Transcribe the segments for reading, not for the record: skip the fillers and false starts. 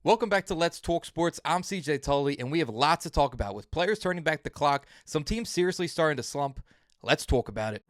Welcome back to Let's Talk Sports. I'm CJ Tully, and we have lots to talk about with players turning back the clock, some teams seriously starting to slump. Let's talk about it.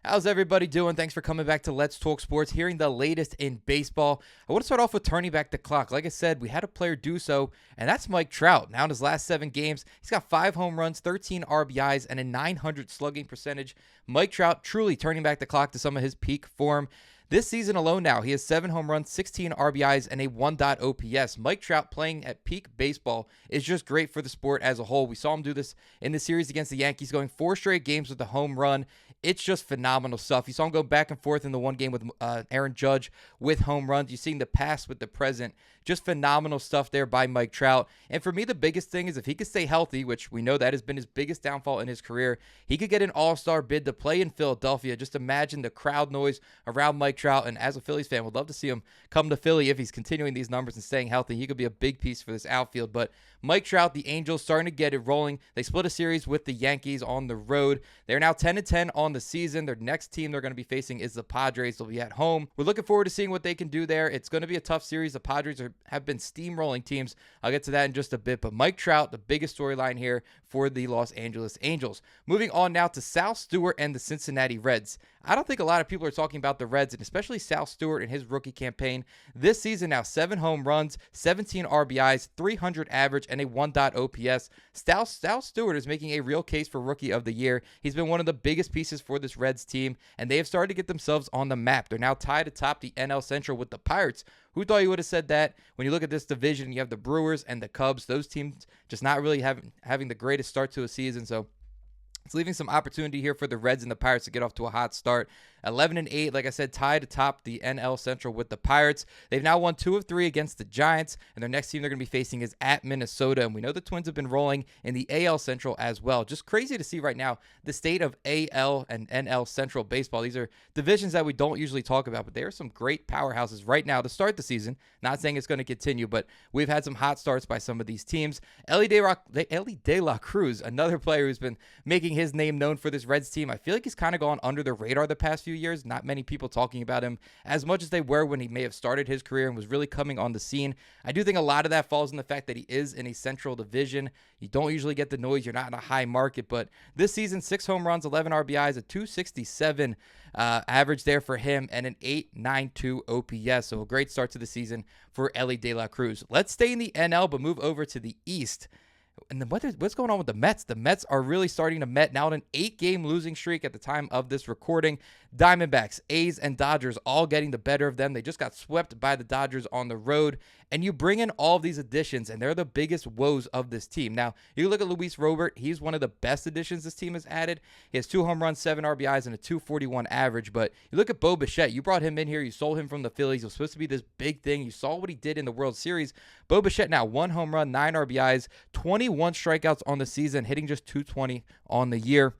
How's everybody doing? Thanks for coming back to Let's Talk Sports, hearing the latest in baseball. I want to start off with turning back the clock. Like I said, we had a player do so, and that's Mike Trout. Now in his last 7 games, he's got 5 home runs, 13 RBIs, and a .900 slugging percentage. Mike Trout truly turning back the clock to some of his peak form. This season alone now, he has 7 home runs, 16 RBIs, and a 1.0 OPS. Mike Trout playing at peak baseball is just great for the sport as a whole. We saw him do this in the series against the Yankees, going 4 straight games with a home run. It's just phenomenal stuff. You saw him go back and forth in the one game with Aaron Judge with home runs. You've seen the past with the present. Just phenomenal stuff there by Mike Trout. And for me, the biggest thing is if he could stay healthy, which we know that has been his biggest downfall in his career, he could get an all-star bid to play in Philadelphia. Just imagine the crowd noise around Mike Trout. And as a Phillies fan, would love to see him come to Philly if he's continuing these numbers and staying healthy. He could be a big piece for this outfield. But Mike Trout, the Angels, starting to get it rolling. They split a series with the Yankees on the road. They're now 10-10 on the season. Their next team they're going to be facing is the Padres. They'll be at home. We're looking forward to seeing what they can do there. It's going to be a tough series. The Padres have been steamrolling teams. I'll get to that in just a bit. But Mike Trout, the biggest storyline here for the Los Angeles Angels. Moving on now to Sal Stewart and the Cincinnati Reds. I don't think a lot of people are talking about the Reds, and especially Sal Stewart in his rookie campaign. This season now, 7 home runs, 17 RBIs, 300 average, and a 1.0 OPS. Sal Stewart is making a real case for Rookie of the Year. He's been one of the biggest pieces for this Reds team, and they have started to get themselves on the map. They're now tied atop the NL Central with the Pirates. Who thought you would have said that? When you look at this division, you have the Brewers and the Cubs. Those teams just not really having the greatest start to a season, so it's leaving some opportunity here for the Reds and the Pirates to get off to a hot start. 11-8, like I said, tied atop the NL Central with the Pirates. They've now won 2 of 3 against the Giants, and their next team they're going to be facing is at Minnesota. And we know the Twins have been rolling in the AL Central as well. Just crazy to see right now the state of AL and NL Central baseball. These are divisions that we don't usually talk about, but there are some great powerhouses right now to start the season. Not saying it's going to continue, but we've had some hot starts by some of these teams. Elly De La Cruz, another player who's been making his name known for this Reds team. I feel like he's kind of gone under the radar the past few years. Not many people talking about him as much as they were when he may have started his career and was really coming on the scene. I do think a lot of that falls in the fact that he is in a Central division. You don't usually get the noise. You're not in a high market, but this season, 6 home runs, 11 RBIs, a 267 average there for him, and an 8.92 OPS. So a great start to the season for Elly De La Cruz. Let's stay in the NL, but move over to the East. And then what's going on with the Mets? The Mets are really starting to met now on an 8-game losing streak at the time of this recording. Diamondbacks, A's, and Dodgers all getting the better of them. They just got swept by the Dodgers on the road. And you bring in all of these additions, and they're the biggest woes of this team. Now, you look at Luis Robert. He's one of the best additions this team has added. He has 2 home runs, 7 RBIs, and a 241 average. But you look at Bo Bichette. You brought him in here. You sold him from the Phillies. It was supposed to be this big thing. You saw what he did in the World Series. Bo Bichette now 1 home run, 9 RBIs, 21 strikeouts on the season, hitting just 220 on the year.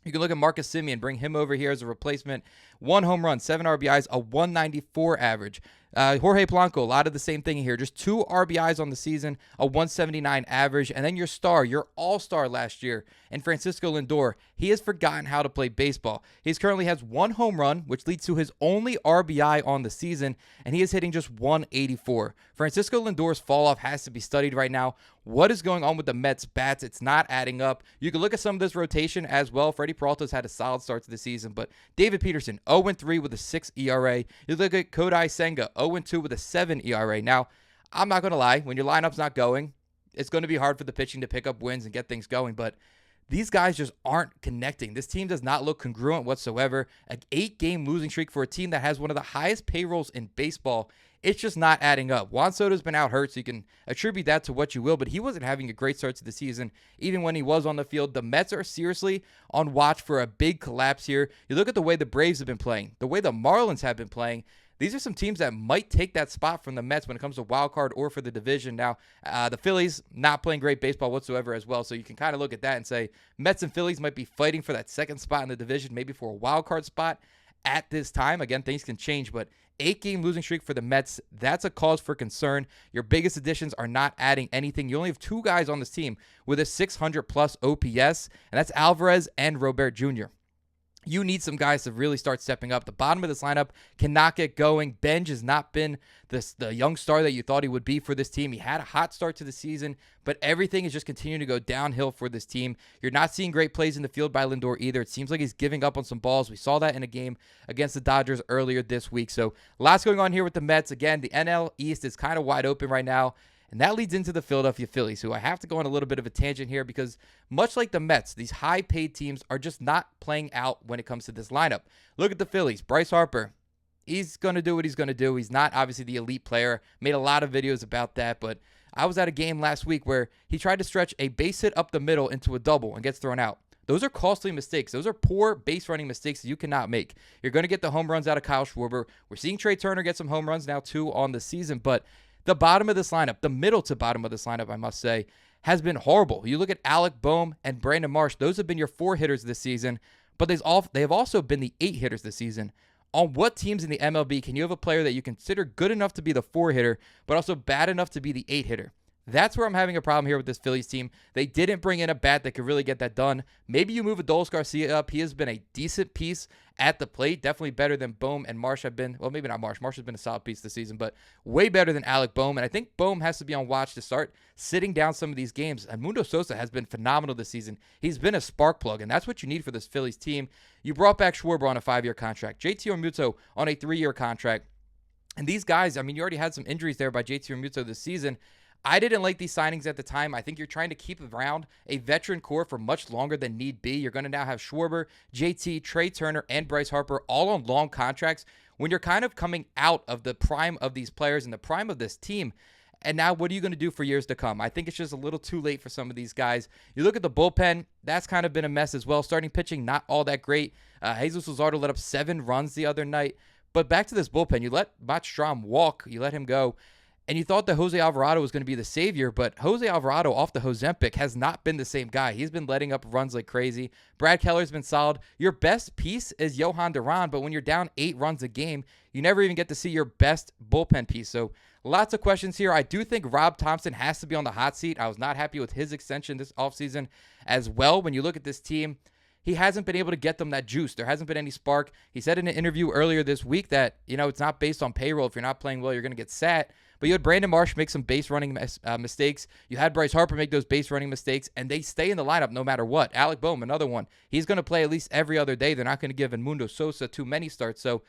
You can look at Marcus Semien, bring him over here as a replacement. 1 home run, 7 RBIs, a 194 average. Jorge Polanco, a lot of the same thing here. Just 2 RBIs on the season, a 179 average. And then your star, your all-star last year, and Francisco Lindor, he has forgotten how to play baseball. He currently has 1 home run, which leads to his only RBI on the season, and he is hitting just 184. Francisco Lindor's fall-off has to be studied right now. What is going on with the Mets bats? It's not adding up. You can look at some of this rotation as well. Freddie Peralta's had a solid start to the season, but David Peterson, 0-3 with a 6 ERA. You look at Kodai Senga, 0-2 with a 7 ERA. Now, I'm not going to lie. When your lineup's not going, it's going to be hard for the pitching to pick up wins and get things going, but these guys just aren't connecting. This team does not look congruent whatsoever. An 8-game losing streak for a team that has one of the highest payrolls in baseball. It's just not adding up. Juan Soto's been out hurt, so you can attribute that to what you will, but he wasn't having a great start to the season, even when he was on the field. The Mets are seriously on watch for a big collapse here. You look at the way the Braves have been playing, the way the Marlins have been playing. These are some teams that might take that spot from the Mets when it comes to wild card or for the division. Now, the Phillies not playing great baseball whatsoever as well, so you can kind of look at that and say Mets and Phillies might be fighting for that second spot in the division, maybe for a wild card spot at this time. Again, things can change, but 8-game losing streak for the Mets, that's a cause for concern. Your biggest additions are not adding anything. You only have 2 guys on this team with a 600-plus OPS, and that's Alvarez and Robert Jr. You need some guys to really start stepping up. The bottom of this lineup cannot get going. Benj has not been the young star that you thought he would be for this team. He had a hot start to the season, but everything is just continuing to go downhill for this team. You're not seeing great plays in the field by Lindor either. It seems like he's giving up on some balls. We saw that in a game against the Dodgers earlier this week. So lots going on here with the Mets. Again, the NL East is kind of wide open right now. And that leads into the Philadelphia Phillies, who I have to go on a little bit of a tangent here because much like the Mets, these high-paid teams are just not playing out when it comes to this lineup. Look at the Phillies. Bryce Harper, he's going to do what he's going to do. He's not obviously the elite player. Made a lot of videos about that, but I was at a game last week where he tried to stretch a base hit up the middle into a double and gets thrown out. Those are costly mistakes. Those are poor base running mistakes that you cannot make. You're going to get the home runs out of Kyle Schwarber. We're seeing Trey Turner get some home runs now too on the season, but the bottom of this lineup, the middle to bottom of this lineup, I must say, has been horrible. You look at Alec Boehm and Brandon Marsh. Those have been your 4 hitters this season, but they have also been the 8 hitters this season. On what teams in the MLB can you have a player that you consider good enough to be the 4 hitter, but also bad enough to be the 8 hitter? That's where I'm having a problem here with this Phillies team. They didn't bring in a bat that could really get that done. Maybe you move Adolis Garcia up. He has been a decent piece at the plate. Definitely better than Boehm and Marsh have been. Well, maybe not Marsh. Marsh has been a solid piece this season, but way better than Alec Boehm. And I think Boehm has to be on watch to start sitting down some of these games. And Mundo Sosa has been phenomenal this season. He's been a spark plug, and that's what you need for this Phillies team. You brought back Schwarber on a 5-year contract. JT Realmuto on a 3-year contract. And these guys, I mean, you already had some injuries there by JT Realmuto this season. I didn't like these signings at the time. I think you're trying to keep around a veteran core for much longer than need be. You're going to now have Schwarber, JT, Trey Turner, and Bryce Harper all on long contracts when you're kind of coming out of the prime of these players and the prime of this team. And now what are you going to do for years to come? I think it's just a little too late for some of these guys. You look at the bullpen, that's kind of been a mess as well. Starting pitching, not all that great. Jesus Luzardo let up 7 runs the other night. But back to this bullpen, you let Matt Strahm walk, you let him go. And you thought that Jose Alvarado was going to be the savior, but Jose Alvarado off the Ozempic has not been the same guy. He's been letting up runs like crazy. Brad Keller's been solid. Your best piece is Johan Duran, but when you're down 8 runs a game, you never even get to see your best bullpen piece. So lots of questions here. I do think Rob Thompson has to be on the hot seat. I was not happy with his extension this offseason as well. When you look at this team, he hasn't been able to get them that juice. There hasn't been any spark. He said in an interview earlier this week that, it's not based on payroll. If you're not playing well, you're going to get sat. But you had Brandon Marsh make some base running mistakes. You had Bryce Harper make those base running mistakes, and they stay in the lineup no matter what. Alec Boehm, another one. He's going to play at least every other day. They're not going to give Mundo Sosa too many starts. So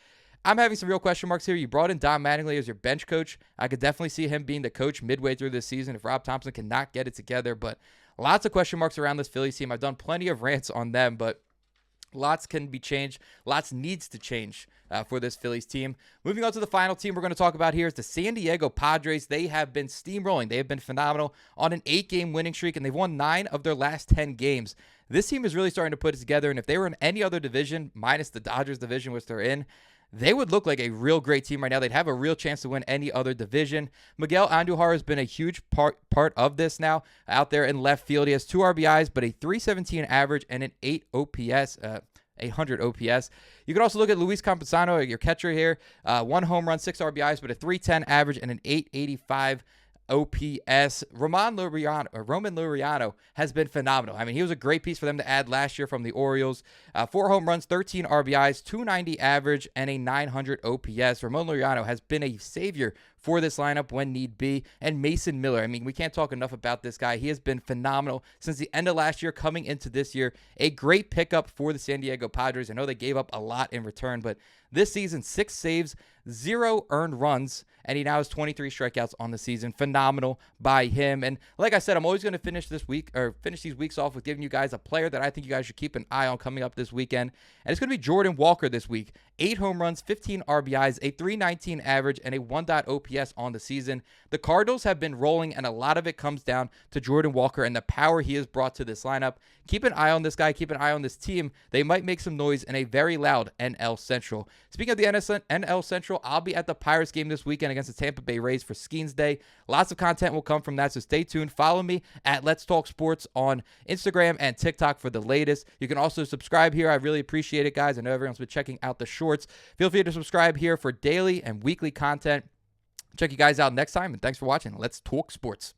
I'm having some real question marks here. You brought in Don Mattingly as your bench coach. I could definitely see him being the coach midway through this season if Rob Thompson cannot get it together. But lots of question marks around this Phillies team. I've done plenty of rants on them, but lots can be changed. Lots needs to change for this Phillies team. Moving on to the final team we're going to talk about here is the San Diego Padres. They have been steamrolling. They have been phenomenal on an 8-game winning streak, and they've won 9 of their last 10 games. This team is really starting to put it together, and if they were in any other division, minus the Dodgers division, which they're in, they would look like a real great team right now. They'd have a real chance to win any other division. Miguel Andujar has been a huge part of this now out there in left field. He has 2 RBIs, but a 317 average and an 800 OPS. You can also look at Luis Campusano, your catcher here. 1 home run, 6 RBIs, but a 310 average and an 885 OPS. Roman Laureano has been phenomenal. I mean, he was a great piece for them to add last year from the Orioles. 4 home runs, 13 RBIs, 290 average, and a 900 OPS. Roman Laureano has been a savior for this lineup when need be. And Mason Miller, I mean, we can't talk enough about this guy. He has been phenomenal since the end of last year coming into this year. A great pickup for the San Diego Padres. I know they gave up a lot in return, but this season, 6 saves, 0 earned runs, and he now has 23 strikeouts on the season. Phenomenal by him. And like I said, I'm always going to finish these weeks off with giving you guys a player that I think you guys should keep an eye on coming up this weekend. And it's going to be Jordan Walker this week. 8 home runs, 15 RBIs, a 319 average, and a 1.0 OPS on the season. The Cardinals have been rolling, and a lot of it comes down to Jordan Walker and the power he has brought to this lineup. Keep an eye on this guy. Keep an eye on this team. They might make some noise in a very loud NL Central. Speaking of the NL Central, I'll be at the Pirates game this weekend against the Tampa Bay Rays for Skeens Day. Lots of content will come from that, so stay tuned. Follow me at Let's Talk Sports on Instagram and TikTok for the latest. You can also subscribe here. I really appreciate it, guys. I know everyone's been checking out the shorts. Feel free to subscribe here for daily and weekly content. Check you guys out next time, and thanks for watching. Let's Talk Sports.